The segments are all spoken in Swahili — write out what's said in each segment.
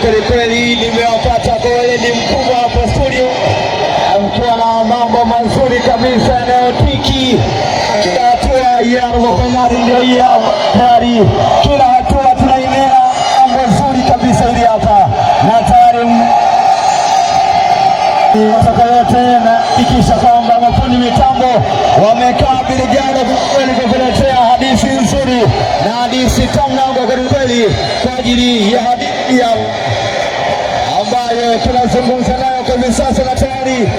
kweli kweli, nimewapata kwa weledi mkubwa hapa studio, mkiwa na mambo mazuri kabisa yanayotiki kila hatua ya robo fainali. Ndio hii hapa tayari, kila hatua tunainena mambo mazuri kabisa hili hapa, na tayari yote na ikisha kwamba mafundi mitambo wamekaa biligana kweli kukuletea hadithi nzuri na hadithi tamu kwa kweli kwa ajili ya hadithi ambayo tunazungumza nayo kwa sasa. Na tayari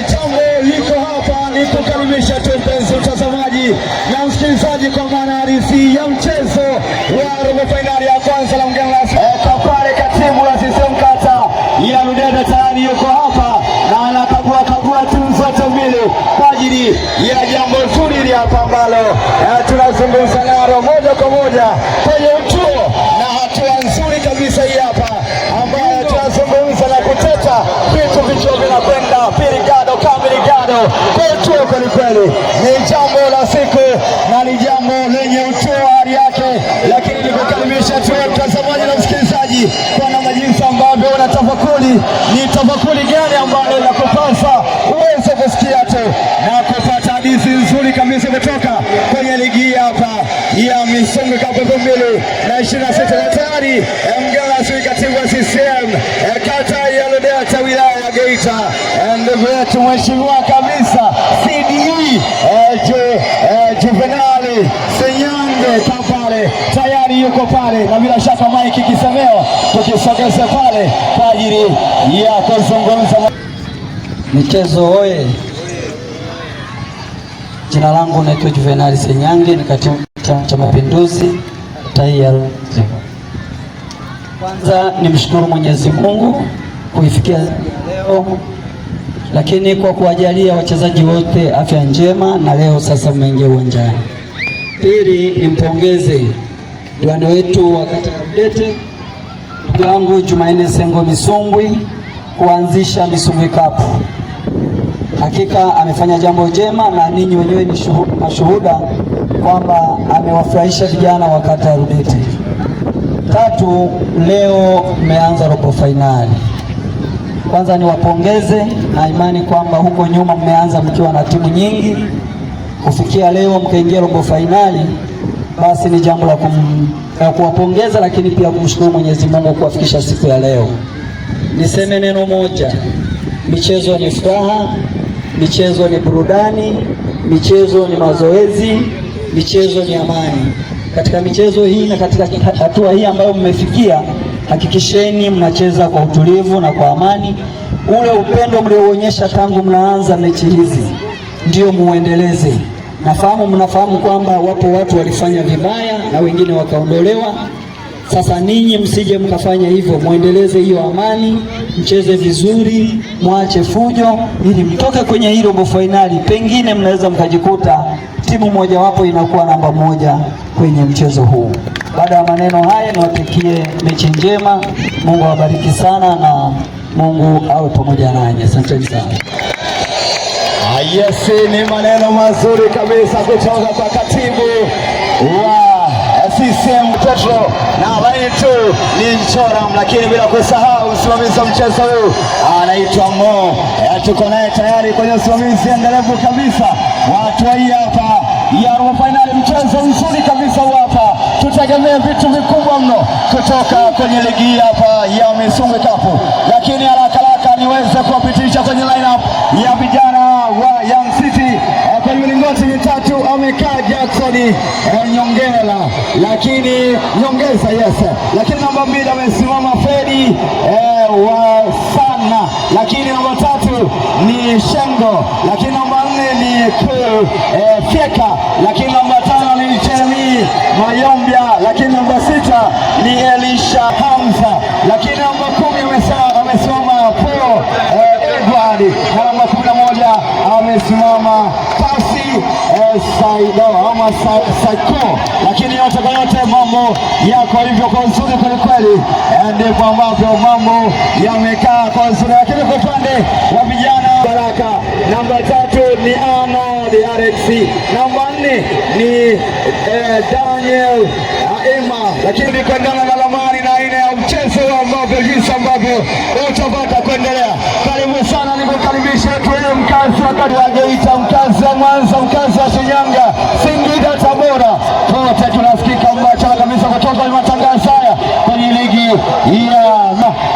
jambo liko hapa ni kukaribisha tu mpenzi mtazamaji na msikilizaji kwa maana hadithi ya mchezo wa robo fainali ya kwanza la mgeni rasmi kwa pale katibu la CCM kata ya Ludete tayari yuko hapa na anakagua timu zote mbili kwa ajili ya jambo zuri hili hapa ambalo tunazungumza nalo moja kwa moja kwenye utuo na hatua nzuri kabisa hii hapa ambayo tunazungumza na kuteta vitu vicho vinakwenda pirigado kamirigado kwa utuo kweli kweli. Ni jambo la siku na ni jambo lenye utuo hali yake, lakini nikukaribisha tu mtazamaji na msikilizaji kwa namna jinsi ambavyo unatafakuri ni tafakuri gani ambayo inakupasa uweze kusikia tu na kupata hadithi nzuri kabisa kutoka kwenye ligi hapa ya Misungwi Cup 2026. Na tayari mgeni rasmi katibu wa CCM kata ya Ludete wilaya ya Geita, ndugu yetu mheshimiwa kabisa CDE Juvenali Senyange Kapale tayari yuko pale, na bila shaka maiki kisemeo tukisogeza pale kwa ajili ya kuzungumza michezo oye. Jina langu naitwa Juvenali Senyange, ni katibu Chama cha Mapinduzi taifa. Kwanza nimshukuru Mwenyezi Mungu kuifikia leo, lakini kwa kuwajalia wachezaji wote afya njema na leo sasa mmeingia uwanjani. Pili, nimpongeze diwani wetu wa kata ya Ludete ndugu yangu Jumanne Sengo Misungwi kuanzisha Misungwi Cup. Hakika amefanya jambo jema na ninyi wenyewe ni mashuhuda kwamba amewafurahisha vijana wa kata ya Ludete. Tatu, leo mmeanza robo fainali. Kwanza niwapongeze na imani kwamba huko nyuma mmeanza mkiwa na timu nyingi, kufikia leo mkaingia robo fainali, basi ni jambo la kuwapongeza, lakini pia kumshukuru Mwenyezi Mungu kuwafikisha siku ya leo. Niseme neno moja, michezo ni furaha, michezo ni burudani, michezo ni mazoezi, michezo ni amani. Katika michezo hii na katika hatua hii ambayo mmefikia, hakikisheni mnacheza kwa utulivu na kwa amani. Ule upendo mlioonyesha tangu mnaanza mechi hizi ndio muendeleze. Mnafahamu kwamba wapo watu walifanya vibaya na wengine wakaondolewa. Sasa ninyi msije mkafanya hivyo, muendeleze hiyo amani, mcheze vizuri, mwache fujo ili mtoke kwenye hii robo fainali. Pengine mnaweza mkajikuta timu moja wapo inakuwa namba moja kwenye mchezo huu. Baada ya maneno haya niwatakie mechi njema. Mungu awabariki sana na Mungu awe pamoja nanyi. Asanteni sana. Yes, ni maneno mazuri kabisa kutoka kwa katibu wa CCM Petro na laini tu ni Nchoram, lakini bila kusahau msimamizi wa mchezo huu anaitwa Mo. Tuko naye tayari kwenye usimamizi endelevu kabisa. Watu hii hapa ya robo finali, mchezo mzuri kabisa hapa. Tutegemea vitu vikubwa mno kutoka kwenye ligi hapa ya Misungwi Cup, lakini haraka niweze kuwapitisha kwenye lineup ya vijana wa Young City. Kwa milingoti mitatu amekaa Jackson Nyongela, lakini nyongeza lakini namba 2 amesimama Fedi wa sana, lakini namba 3 ni Shengo, lakini namba 4 ni Fieka, lakini namba 5 ni Jeremy Mayombia, lakini namba 6 ni Elisha Hamza, lakini namba 10 amesimama Paul Edward, na namba 11 amesimama Pasi Saido ama Saiko. Lakini yote kwa yote mambo yako hivyo kwa uzuri kweli, ndipo ambavyo mambo yamekaa kwa uzuri. Lakini kwa upande wa vijana Baraka, namba 3 ni Ana the RX, namba 4 ni Daniel Aima, lakini kuendana na 84 ya mchezo ambavyo jinsi ambavyo utapata kuendelea. Karibu sana, nikukaribisha tuwe mkazi wa Kariwa Geita, mkazi wa Mwanza, mkazi wa Shinyanga, Singida, Tabora, wote tunasikika mbachana kabisa kutoka matangazo haya kwenye ligi ya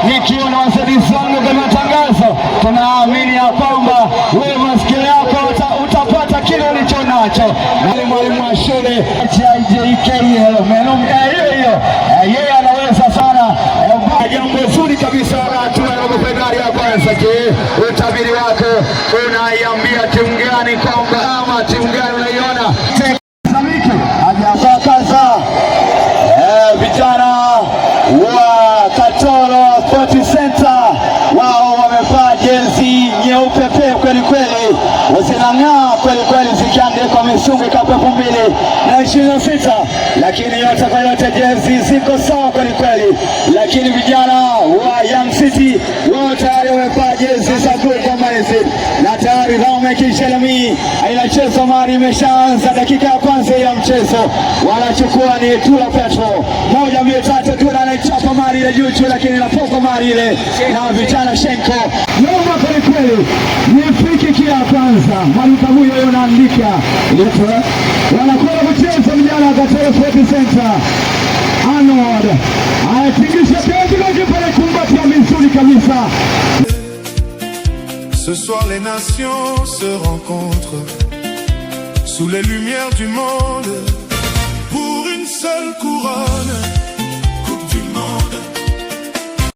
nikiwa na wasaidizi wangu kwenye matangazo. Tunaamini ya kwamba wewe masikio yako utapata kile ulicho nacho. Na mwalimu wa shule JJK yeye anaweza sana. Jambo zuri kabisa la hatua ya robo fainali ya kwanza. Je, utabiri wako unaiambia timu gani kwamba ama timu gani unaiona samiki hajakaza? Vijana wa Katoro Sports Center wao wamevaa jezi nyeupe pe kweli kweli, zinang'aa kweli kweli, zikiandikwa Misungwi Cup 2026, lakini yote kwa yote jezi ziko sawa kweli kweli. Lakini vijana wa Young City wao tayari wamevaa jezi za blue kama hizi, na tayari Rame Kishelami inacheza. Mari imeshaanza dakika ya kwanza ya mchezo, wanachukua ni Tula Petro 1-3. Tula anaichapa Mari ile juu, lakini inapoka Mari ile na vijana Shenko nyuma kweli kweli. Ni friki kia kwanza, Malika huyo anaandika wanakwenda kucheza vijana wa Katoro Sports Center. Arnold anatingisha penzi kwa kipale kumbatia vizuri kabisa. Ce soir les nations se rencontrent sous les lumières du monde pour une seule couronne.